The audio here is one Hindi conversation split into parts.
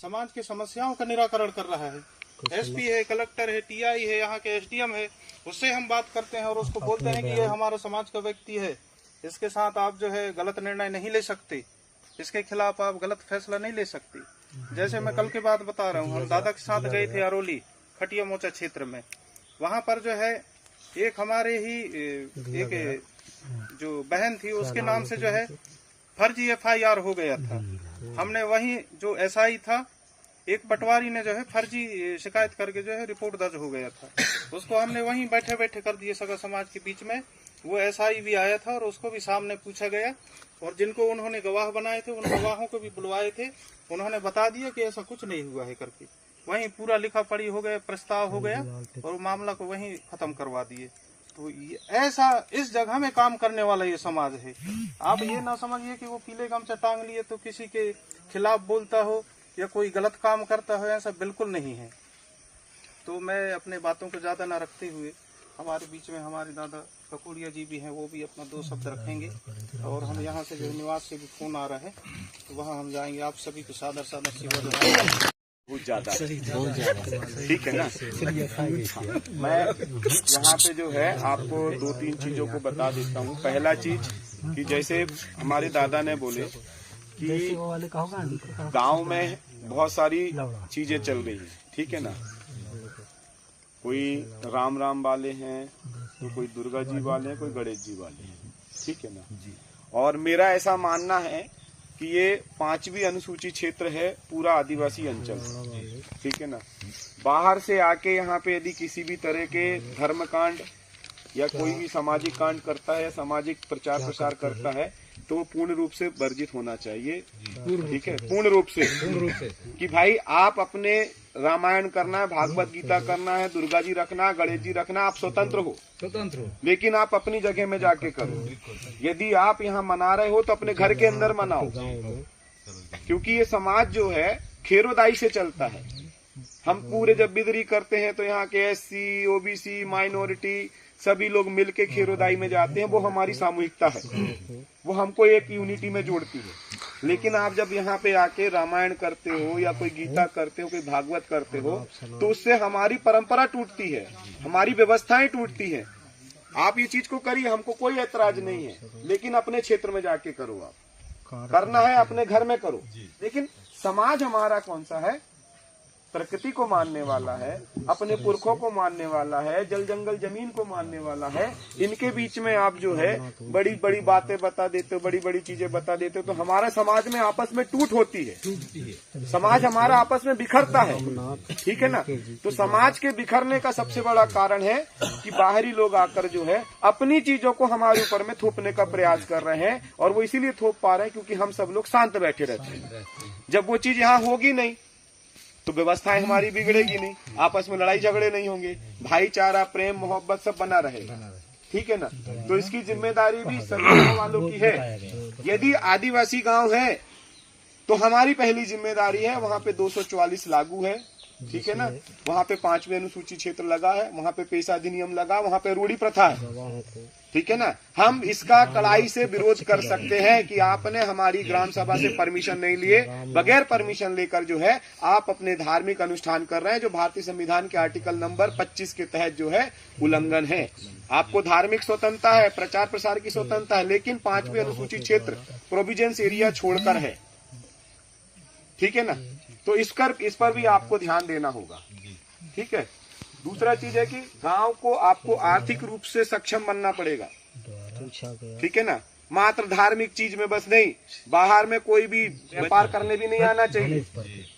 समाज की समस्याओं का निराकरण कर रहा है। एसपी है, कलेक्टर है, टीआई है, यहाँ के एसडीएम है, उससे हम बात करते हैं और उसको बोलते हैं कि ये हमारा समाज का व्यक्ति है, इसके साथ आप जो है गलत निर्णय नहीं ले सकते, इसके खिलाफ आप गलत फैसला नहीं ले सकते। जैसे मैं कल की बात बता रहा हूँ, हम दादा के साथ गए थे अरोली खटिया मोचा क्षेत्र में। वहाँ पर जो है एक हमारे ही एक जो बहन थी उसके नाम से जो है फर्जी FIR हो गया था। हमने वहीं जो SI था, एक पटवारी ने जो है फर्जी शिकायत करके जो है रिपोर्ट दर्ज हो गया था, उसको हमने वहीं बैठे बैठे कर दिए सगा समाज के बीच में। वो SI भी आया था और उसको भी सामने पूछा गया और जिनको उन्होंने गवाह बनाए थे उन गवाहों को भी बुलवाए थे, उन्होंने बता दिया कि ऐसा कुछ नहीं हुआ है करके। वहीं पूरा लिखा पढ़ी हो गया, प्रस्ताव हो गया और मामला को वहीं खत्म करवा दिए। तो ऐसा इस जगह में काम करने वाला ये समाज है। आप ये ना समझिए कि वो पीले गमछा टांग लिए तो किसी के खिलाफ बोलता हो या कोई गलत काम करता हो, ऐसा बिल्कुल नहीं है। तो मैं अपने बातों को ज्यादा ना रखते हुए, हमारे बीच में हमारे दादा ककोड़िया जी भी हैं, वो भी अपना 2 शब्द रखेंगे और हम यहाँ से जो निवास से भी फोन आ रहा है तो वहाँ हम जाएंगे। आप सभी को सादर सादर से बहुत ज्यादा ठीक है ना। मैं यहाँ पे जो है आपको 2-3 चीजों को बता देता हूँ। पहला चीज कि जैसे हमारे दादा ने बोले कि गांव में बहुत सारी चीजें चल रही हैं, ठीक है ना। कोई राम राम वाले हैं, तो कोई दुर्गा जी वाले हैं, कोई गणेश जी वाले हैं, ठीक है ना। और मेरा ऐसा मानना है कि ये 5वीं अनुसूची क्षेत्र है, पूरा आदिवासी अंचल, ठीक है ना। बाहर से आके यहाँ पे यदि किसी भी तरह के धर्म कांड या कोई भी सामाजिक कांड करता है, सामाजिक प्रचार प्रसार करता है, तो वो पूर्ण रूप से वर्जित होना चाहिए, ठीक है। पूर्ण रूप से कि भाई आप अपने रामायण करना है, भागवत गीता करना है, दुर्गा जी रखना, गणेश जी रखना, आप स्वतंत्र हो, लेकिन आप अपनी जगह में जाके करो। यदि आप यहाँ मना रहे हो तो अपने घर के अंदर मनाओ, क्योंकि ये समाज जो है खेरोदाई से चलता है। हम पूरे जब बिदरी करते हैं तो यहाँ के SC, OBC, माइनॉरिटी सभी लोग मिलके खेरोदाई में जाते हैं, वो हमारी सामूहिकता है, वो हमको एक यूनिटी में जोड़ती है। लेकिन आप जब यहाँ पे आके रामायण करते हो या कोई गीता करते हो, कोई भागवत करते हो, तो उससे हमारी परंपरा टूटती है, हमारी व्यवस्थाएं टूटती है। आप ये चीज को करिए, हमको कोई ऐतराज नहीं है, लेकिन अपने क्षेत्र में जाके करो। आप करना है अपने घर में करो, लेकिन समाज हमारा कौन सा है? प्रकृति को मानने वाला है, अपने पुरखों को मानने वाला है, जल जंगल जमीन को मानने वाला है। इनके बीच में आप जो है बड़ी बड़ी बातें बता देते हो, बड़ी बड़ी चीजें बता देते हो, तो हमारे समाज में आपस में टूट होती है, समाज हमारा आपस में बिखरता है, ठीक है ना। तो समाज के बिखरने का सबसे बड़ा कारण है कि बाहरी लोग आकर जो है अपनी चीजों को हमारे ऊपर में थोपने का प्रयास कर रहे हैं, और वो इसीलिए थोप पा रहे हैं क्योंकि हम सब लोग शांत बैठे रहते हैं। जब वो चीज यहाँ होगी नहीं तो व्यवस्थाएं हमारी बिगड़ेगी नहीं, आपस में लड़ाई झगड़े नहीं होंगे, भाईचारा, प्रेम, मोहब्बत सब बना रहेगा, ठीक है ना। तो इसकी जिम्मेदारी भी सभी गाँव वालों की है। यदि आदिवासी गांव है तो हमारी पहली जिम्मेदारी है, वहाँ पे 244 लागू है, ठीक है ना। वहाँ पे 5वीं अनुसूची क्षेत्र लगा है, वहाँ पे पेशा अधिनियम लगा, वहाँ पे रूढ़ी प्रथा है, ठीक है ना। हम इसका कड़ाई से विरोध कर सकते हैं कि आपने हमारी ग्राम सभा से परमिशन नहीं लिए, बगैर परमिशन लेकर जो है आप अपने धार्मिक अनुष्ठान कर रहे हैं, जो भारतीय संविधान के आर्टिकल नंबर 25 के तहत जो है उल्लंघन है। आपको धार्मिक स्वतंत्रता है, प्रचार प्रसार की स्वतंत्रता है, लेकिन 5वीं अनुसूचित क्षेत्र प्रोविजंस एरिया छोड़कर है, ठीक है ना। तो इस पर भी आपको ध्यान देना होगा, ठीक है। दूसरा चीज है कि गांव को आपको आर्थिक रूप से सक्षम बनना पड़ेगा, ठीक है ना। मात्र धार्मिक चीज में बस नहीं, बाहर में कोई भी व्यापार करने भी नहीं आना चाहिए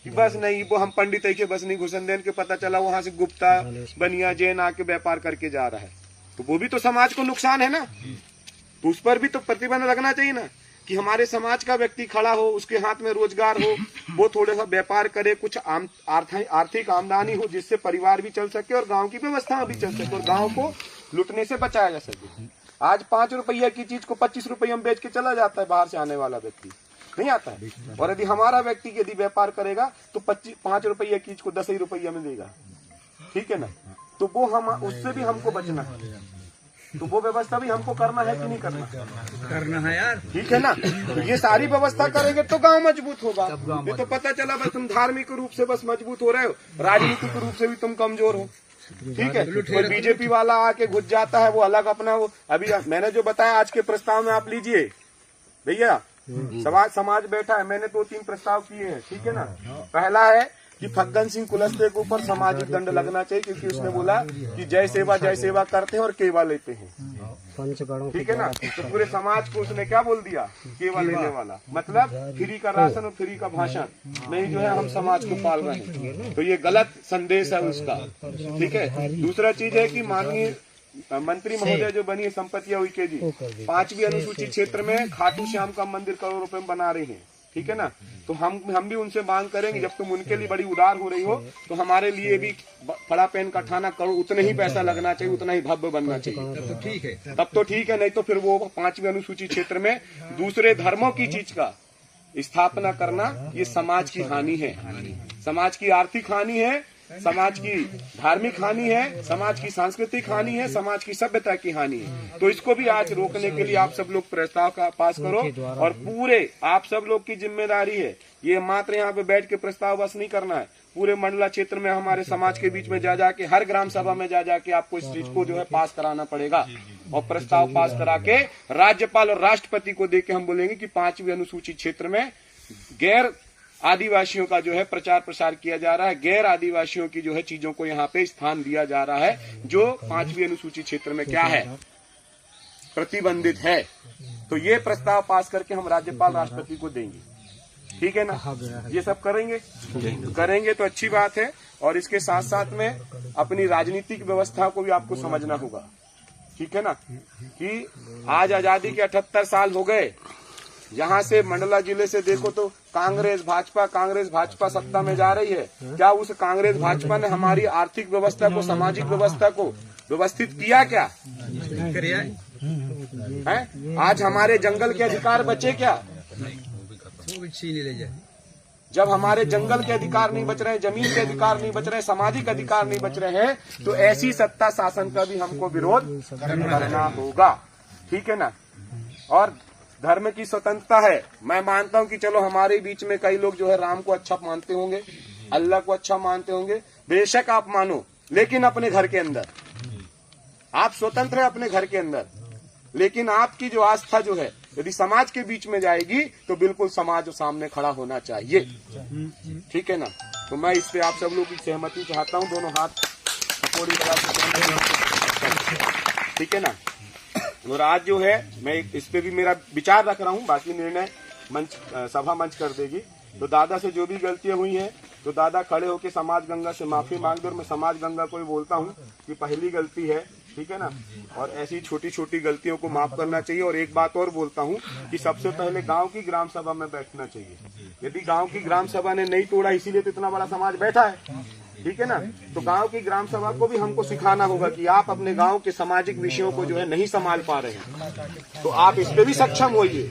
कि बस नहीं वो हम पंडित है के बस नहीं घुसन देन के पता चला वहां से गुप्ता बनिया जैन आके व्यापार करके जा रहा है, तो वो भी तो समाज को नुकसान है ना। तो उस पर भी तो प्रतिबंध लगना चाहिए ना, कि हमारे समाज का व्यक्ति खड़ा हो, उसके हाथ में रोजगार हो, वो थोड़ा सा व्यापार करे, कुछ आर्थिक आमदनी हो, जिससे परिवार भी चल सके और गांव की व्यवस्था भी चल सके और गांव को लुटने से बचाया जा सके। आज 5 रुपया की चीज को 25 रुपये में बेच के चला जाता है बाहर से आने वाला व्यक्ति, नहीं आता है। और यदि हमारा व्यक्ति यदि व्यापार करेगा तो 5 रुपये की चीज को 10 ही रुपया में देगा, ठीक है ना। तो वो हम उससे भी हमको बचना है, तो वो व्यवस्था भी हमको करना है कि नहीं करना? करना है यार। ठीक है ना। तो ये सारी व्यवस्था करेंगे तो गांव मजबूत होगा। ये तो पता चला बस तुम धार्मिक रूप से बस मजबूत हो रहे हो, राजनीतिक रूप से भी तुम कमजोर हो। ठीक है। कोई बीजेपी वाला आके घुस जाता है, वो अलग अपना वो अभी मैंने जो बताया आज के प्रस्ताव में आप लीजिए भैया। समाज बैठा है, मैंने 2-3 प्रस्ताव किए हैं। ठीक है ना। पहला है कि फग्गन सिंह कुलस्ते के ऊपर सामाजिक दंड लगना चाहिए, क्योंकि उसने बोला कि जय सेवा करते हैं और केवा लेते हैं। ठीक है ना। तो पूरे समाज को उसने क्या बोल दिया? केवा लेने वाला, मतलब फ्री का राशन और फ्री का भाषण नहीं जो है हम समाज को पाल रहे हैं। तो ये गलत संदेश है उसका। ठीक है। दूसरा चीज है कि माननीय मंत्री महोदय जो बनी है संपत्ति उइके जी, 5वीं अनुसूचित क्षेत्र में खाटू श्याम का मंदिर करोड़ों रुपए में बना रही है। ठीक है ना। तो हम भी उनसे मांग करेंगे, जब तुम उनके लिए बड़ी उदार हो रही हो तो हमारे लिए भी बड़ा पेन का ठाना करो, उतना ही पैसा लगना चाहिए, उतना ही भव्य बनना चाहिए। तब तो ठीक है। तब तो ठीक है, नहीं तो फिर वो 5वीं अनुसूचित क्षेत्र में दूसरे धर्मों की चीज का स्थापना करना ये समाज की हानि है, समाज की आर्थिक हानि है, समाज की धार्मिक हानि है, समाज की सांस्कृतिक हानि है, समाज की सभ्यता की हानि है। तो इसको भी आज रोकने के लिए आप सब लोग प्रस्ताव का पास करो। और पूरे आप सब लोग की जिम्मेदारी है, ये मात्र यहाँ पे बैठ के प्रस्ताव बस नहीं करना है, पूरे मंडला क्षेत्र में हमारे समाज के बीच में जा जाके हर ग्राम सभा में जा जाके आपको इस चीज को जो है पास कराना पड़ेगा। और प्रस्ताव पास करा के राज्यपाल और राष्ट्रपति को देके हम बोलेंगे कि 5वीं अनुसूचित क्षेत्र में गैर आदिवासियों का जो है प्रचार प्रसार किया जा रहा है, गैर आदिवासियों की जो है चीजों को यहाँ पे स्थान दिया जा रहा है, जो 5वीं अनुसूचित क्षेत्र में क्या है, प्रतिबंधित है। तो ये प्रस्ताव पास करके हम राज्यपाल राष्ट्रपति को देंगे। ठीक है ना। ये सब करेंगे तो अच्छी बात है। और इसके साथ साथ में अपनी राजनीतिक व्यवस्था को भी आपको समझना होगा। ठीक है ना। कि आज आजादी के 78 साल हो गए, यहाँ से मंडला जिले से देखो तो कांग्रेस भाजपा सत्ता में जा रही है। क्या उस कांग्रेस भाजपा ने हमारी आर्थिक व्यवस्था को, सामाजिक व्यवस्था को व्यवस्थित किया? क्या है? आज हमारे जंगल के अधिकार बचे क्या? जब हमारे जंगल के अधिकार नहीं बच रहे हैं, जमीन के अधिकार नहीं बच रहे हैं, सामाजिक अधिकार नहीं बच रहे हैं, तो ऐसी सत्ता शासन का भी हमको विरोध करना होगा। ठीक है ना। और धर्म की स्वतंत्रता है। मैं मानता हूं कि चलो हमारे बीच में कई लोग जो है राम को अच्छा मानते होंगे, अल्लाह को अच्छा मानते होंगे, बेशक आप मानो, लेकिन अपने घर के अंदर आप स्वतंत्र है, अपने घर के अंदर। लेकिन आपकी जो आस्था जो है यदि समाज के बीच में जाएगी तो बिल्कुल समाज सामने खड़ा होना चाहिए। ठीक है ना। तो मैं इस पे आप सब लोग की सहमति चाहता हूं, दोनों हाथ थोड़ी ठीक है ना। और आज जो है मैं इस पे भी मेरा विचार रख रहा हूँ, बाकी निर्णय सभा मंच कर देगी। तो दादा से जो भी गलतियां हुई हैं तो दादा खड़े होके समाज गंगा से माफी मांग दो। और मैं समाज गंगा को भी बोलता हूँ कि पहली गलती है। ठीक है ना। और ऐसी छोटी छोटी गलतियों को माफ करना चाहिए। और एक बात और बोलता हूँ कि सबसे पहले गांव की ग्राम सभा में बैठना चाहिए। यदि गांव की ग्राम सभा ने नहीं तोड़ा, इसीलिए तो इतना बड़ा समाज बैठा है। ठीक है ना। तो गांव की ग्राम सभा को भी हमको सिखाना होगा कि आप अपने गांव के सामाजिक विषयों को जो है नहीं संभाल पा रहे हैं, तो आप इस पे भी सक्षम होइए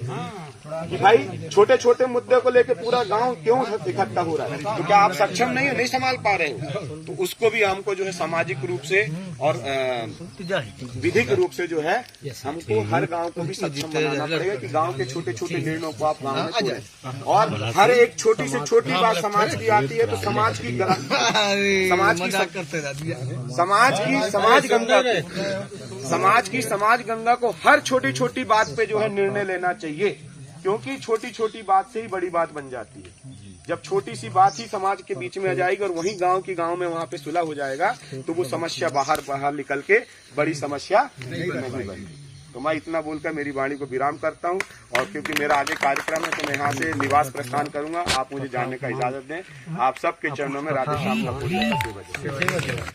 कि भाई छोटे छोटे मुद्दे को लेकर पूरा गांव क्यों इकट्ठा हो रहा है, तो क्या आप सक्षम नहीं संभाल पा रहे हो? तो उसको भी हमको जो है सामाजिक रूप से और विधिक रूप से जो है हमको हर गांव को भी सक्षम बनाना पड़ेगा कि गांव के छोटे छोटे निर्णयों को आप गांव में तोड़ें। और हर एक छोटी से छोटी बात समाज की आती है तो समाज समाज गंगा को हर छोटी छोटी बात पे जो है निर्णय लेना चाहिए, क्योंकि छोटी छोटी बात से ही बड़ी बात बन जाती है। जब छोटी सी बात ही समाज के बीच में आ जाएगी और वहीं गांव में वहां पे सुलह हो जाएगा तो वो समस्या बाहर निकल के बड़ी समस्या नहीं बनेगी। तो मैं इतना बोलकर मेरी वाणी को विराम करता हूं। और क्योंकि मेरा आगे कार्यक्रम है तो मैं यहाँ से निवास प्रस्थान करूंगा। आप मुझे जाने का इजाजत दें। आप सबके चरणों में राधे श्याम का पूजा।